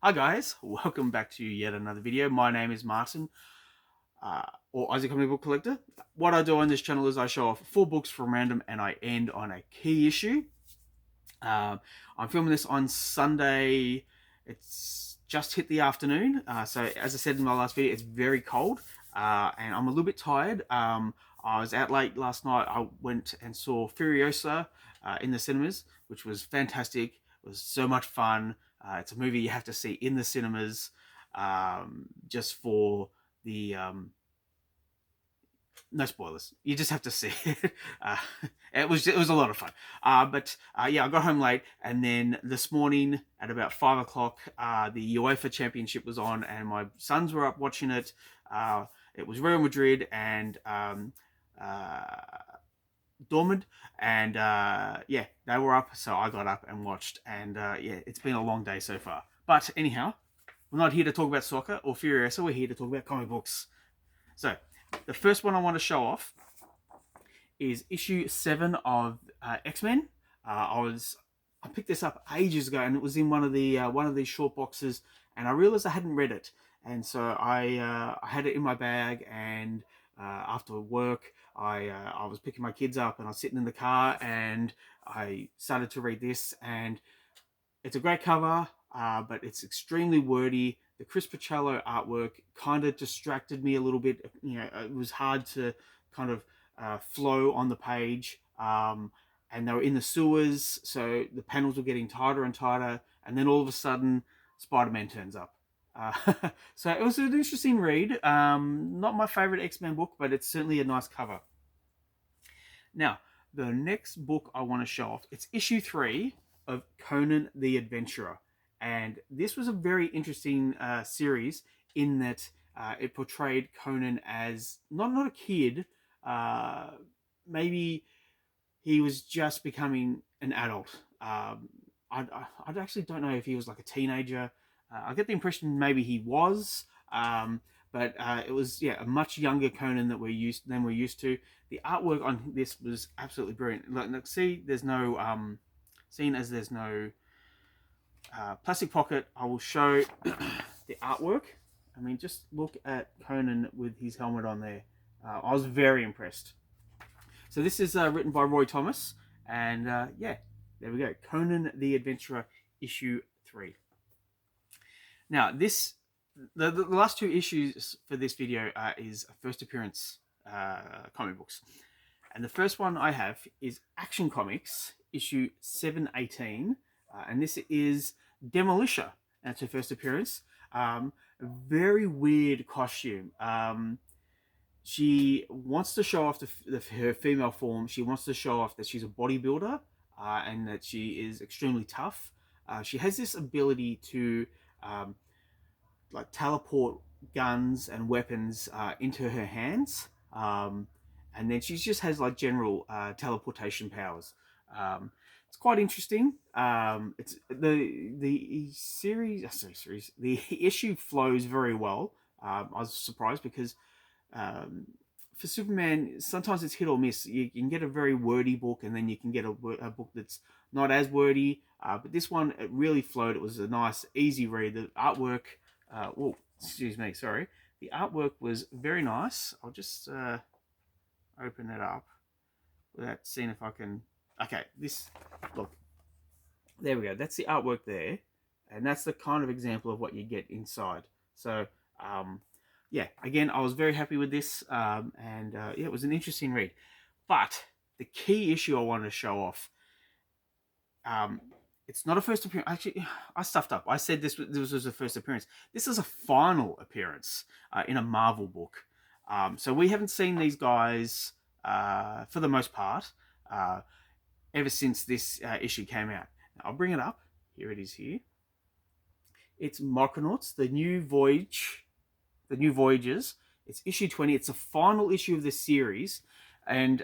Hi guys, welcome back to yet another video. My name is Martin, or Isaac Comic Book Collector. What I do on this channel is I show off 4 books from random and I end on a key issue. I'm filming this on Sunday. It's just hit the afternoon. So as I said in my last video, it's very cold and I'm a little bit tired. I was out late last night. I went and saw Furiosa in the cinemas, which was fantastic. It was so much fun. It's a movie you have to see in the cinemas just for the... no spoilers. You just have to see it. It was a lot of fun. Yeah, I got home late, and then this morning at about 5 o'clock, the UEFA Championship was on, and my sons were up watching it. It was Real Madrid and Dortmund, and yeah, they were up, so I got up and watched, and yeah, it's been a long day so far. But anyhow, we're not here to talk about soccer or Furiosa. We're here to talk about comic books. So the first one I want to show off is issue 7 of X-Men. I picked this up ages ago, and it was in one of these short boxes, and I realized I hadn't read it, and so I had it in my bag, and after work I was picking my kids up, and I was sitting in the car, and I started to read this, and it's a great cover, but it's extremely wordy. The Chris Pacello artwork kind of distracted me a little bit. You know, it was hard to kind of flow on the page. And they were in the sewers, so the panels were getting tighter and tighter. And then all of a sudden, Spider-Man turns up. So it was an interesting read. Not my favorite X-Men book, but it's certainly a nice cover. Now, the next book I want to show off, it's issue 3 of Conan the Adventurer. And this was a very interesting series in that it portrayed Conan as not a kid. Maybe he was just becoming an adult. I actually don't know if he was like a teenager. I get the impression maybe he was. But it was, yeah, a much younger Conan than we're used to. The artwork on this was absolutely brilliant. Look, see, there's no seeing as there's no plastic pocket, I will show the artwork. I mean, just look at Conan with his helmet on there. I was very impressed. So this is written by Roy Thomas, and yeah, there we go. Conan the Adventurer, issue 3. Now, the last 2 issues for this video is first appearance comic books. And the first one I have is Action Comics, issue 718. And this is Demolisher. That's her first appearance. A very weird costume. She wants to show off her female form. She wants to show off that she's a bodybuilder and that she is extremely tough. She has this ability to like teleport guns and weapons into her hands, and then she just has like general teleportation powers. It's quite interesting. It's the series. The issue flows very well. I was surprised because for Superman, sometimes it's hit or miss. You can get a very wordy book, and then you can get a book that's not as wordy. But this one, it really flowed. It was a nice, easy read. The artwork, oh, excuse me, sorry. The artwork was very nice. I'll just open it up without seeing if I can. Okay, look, there we go. That's the artwork there, and that's the kind of example of what you get inside. So, yeah, again, I was very happy with this, and yeah, it was an interesting read. But the key issue I wanted to show off, it's not a first appearance. Actually, I stuffed up. I said this was a first appearance. This is a final appearance in a Marvel book. So we haven't seen these guys for the most part ever since this issue came out. Now, I'll bring it up. Here it is here. It's Micronauts, the new Voyages. It's issue 20. It's the final issue of this series. And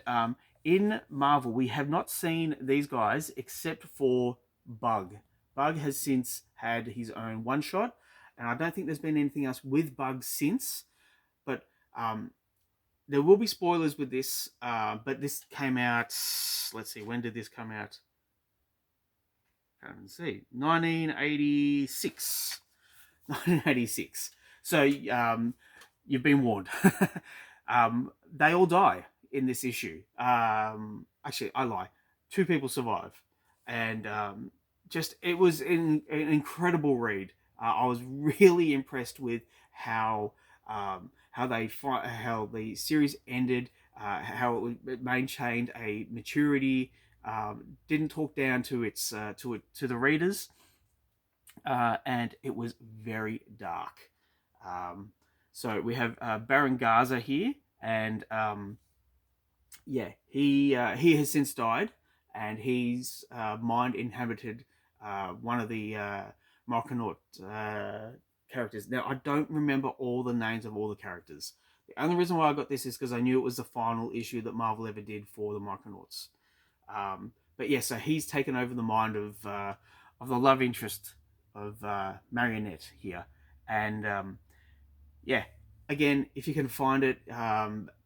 in Marvel, we have not seen these guys except for Bug. Bug has since had his own one-shot, and I don't think there's been anything else with Bug since. But there will be spoilers with this, but this came out, let's see, when did this come out? I can't see. 1986. 1986. So you've been warned. They all die in this issue. Actually, I lie. Two people survive, and just it was an incredible read. I was really impressed with how how the series ended, it maintained a maturity, didn't talk down to to the readers, and it was very dark. Um, so we have Baron Gaza here, and yeah, he has since died, and his mind inhabited one of the Micronaut characters. Now I don't remember all the names of all the characters. The only reason why I got this is because I knew it was the final issue that Marvel ever did for the Micronauts. But yeah, so he's taken over the mind of the love interest of Marionette here, and yeah, again, if you can find it,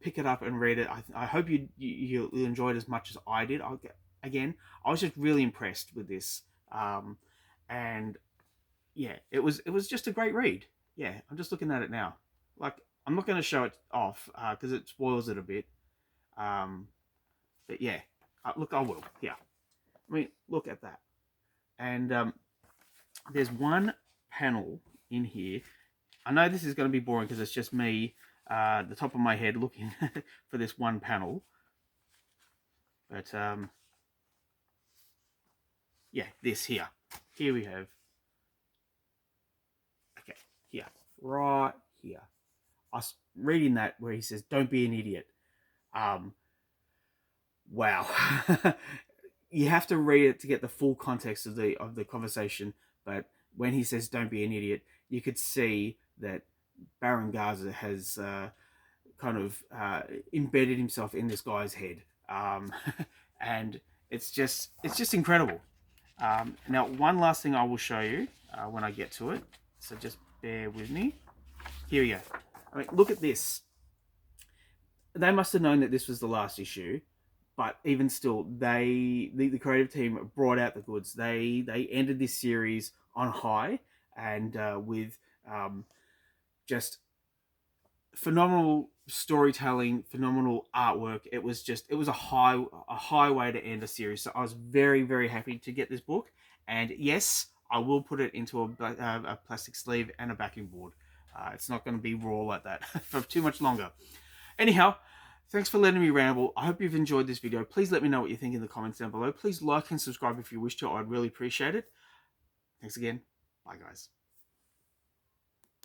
pick it up and read it. I hope you enjoy it as much as I did. Again, I was just really impressed with this, and yeah, it was just a great read. Yeah, I'm just looking at it now. Like, I'm not going to show it off because it spoils it a bit. Um, but yeah, look, I will. Yeah, I mean, look at that. And there's one panel in here. I know this is going to be boring because it's just me, the top of my head, looking for this one panel. But yeah, this here. Here we have. Okay, here, right here. I was reading that where he says, "Don't be an idiot." Wow. You have to read it to get the full context of the conversation. But when he says "Don't be an idiot," you could see that Baron Gaza has kind of embedded himself in this guy's head, and it's just incredible. Now, one last thing I will show you when I get to it. So just bear with me. Here we go. I mean, look at this. They must have known that this was the last issue, but even still, the creative team brought out the goods. They ended this series on high, and with just phenomenal storytelling, phenomenal artwork. It was a high way to end a series. So I was very happy to get this book, and yes, I will put it into a plastic sleeve and a backing board. It's not going to be raw like that for too much longer. Anyhow, thanks for letting me ramble. I hope you've enjoyed this video. Please let me know what you think in the comments down below. Please like and subscribe if you wish to. I'd really appreciate it. Thanks again. Bye, guys.